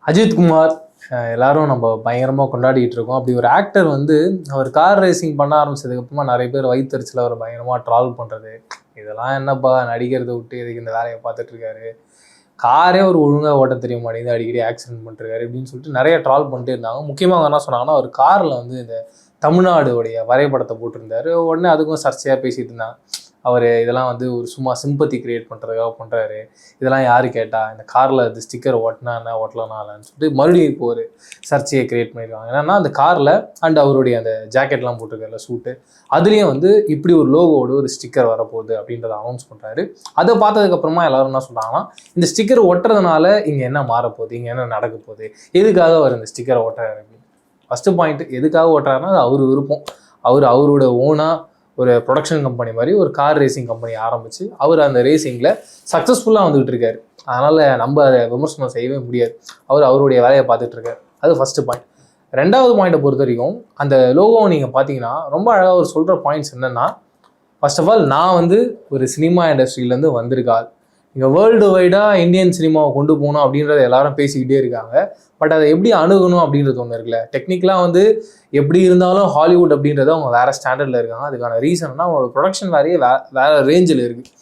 அஜித் குமார் எல்லாரும் நம்ம பயங்கரமாக கொண்டாடிட்டு இருக்கோம். அப்படி ஒரு ஆக்டர் வந்து அவர் கார் ரேசிங் பண்ண ஆரம்பிச்சதுக்கப்புறமா நிறைய பேர் வயிற்றுச்சில் அவர் பயங்கரமாக ட்ரால் பண்ணுறது, இதெல்லாம் என்னப்பா நடிக்கிறதை விட்டு எதுக்கு இந்த வேலையை பார்த்துட்டு இருக்காரு, காரே ஒரு ஒழுங்காக ஓட்ட தெரிய மாட்டேங்குது, அடிக்கடி ஆக்சிடென்ட் பண்ணிருக்காரு அப்படின்னு சொல்லிட்டு நிறைய ட்ரால் பண்ணிட்டு இருந்தாங்க. முக்கியமாக என்ன சொன்னாங்கன்னா, ஒரு காரில் வந்து இந்த தமிழ்நாடுடைய வரைபடத்தை போட்டிருந்தாரு. உடனே அதுக்கும் சர்ச்சையாக பேசிட்டு இருந்தாங்க. அவர் இதெல்லாம் வந்து ஒரு சும்மா சிம்பத்தி கிரியேட் பண்ணுறதுக்காக பண்ணுறாரு, இதெல்லாம் யார் கேட்டா, இந்த காரில் அது ஸ்டிக்கர் ஓட்டினா என்ன ஓட்டலனா இல்லைன்னு சொல்லிட்டு மறுபடியும் இப்போ ஒரு சர்ச்சையை கிரியேட் பண்ணியிருக்காங்க. என்னன்னா அந்த காரில் அண்ட் அவருடைய அந்த ஜாக்கெட்லாம் போட்டிருக்காருல சூட்டு, அதுலேயும் வந்து இப்படி ஒரு லோகோவோட ஒரு ஸ்டிக்கர் வரப்போகுது அப்படின்றத அனௌன்ஸ் பண்ணுறாரு. அதை பார்த்ததுக்கப்புறமா எல்லாரும் என்ன சொல்கிறாங்கன்னா, இந்த ஸ்டிக்கர் ஒட்டுறதுனால இங்கே என்ன மாறப்போகுது, இங்கே என்ன நடக்க போகுது, எதுக்காக அவர் இந்த ஸ்டிக்கரை ஓட்டுறாரு அப்படின்னு. ஃபஸ்ட்டு பாயிண்ட், எதுக்காக ஓட்டுறாருன்னா அது அவர் விருப்பம். அவரோட ஓனாக ஒரு ப்ரொடக்ஷன் கம்பெனி மாதிரி ஒரு கார் ரேசிங் கம்பெனி ஆரம்பித்து அவர் அந்த ரேசிங்கில் சக்ஸஸ்ஃபுல்லாக வந்துகிட்டு இருக்காரு. அதனால் நம்ம அதை விமர்சனம் செய்யவே முடியாது. அவருடைய வேலையை பார்த்துட்டு இருக்காரு. அது ஃபஸ்ட்டு பாயிண்ட். ரெண்டாவது பாயிண்ட்டை பொறுத்த வரைக்கும் அந்த லோகோவை நீங்கள் பார்த்தீங்கன்னா ரொம்ப அழகாக அவர் சொல்கிற பாயிண்ட்ஸ் என்னென்னா, ஃபர்ஸ்ட் ஆஃப் ஆல் நான் வந்து ஒரு சினிமா இண்டஸ்ட்ரியிலேருந்து வந்திருக்காள், இங்கே வேர்ல்டு வைடாக இந்தியன் சினிமாவை கொண்டு போகணும் அப்படின்றத எல்லாரும் பேசிக்கிட்டே இருக்காங்க. பட் அதை எப்படி அணுகணும் அப்படின்றது ஒன்று இருக்குல்ல. டெக்னிக்கலாக வந்து எப்படி இருந்தாலும் ஹாலிவுட் அப்படின்றத அவங்க வேறு ஸ்டாண்டர்டில் இருக்காங்க. அதுக்கான ரீசன்னா அவங்களோட ப்ரொடக்ஷன் வேறையே வேறு ரேஞ்சில் இருக்குது.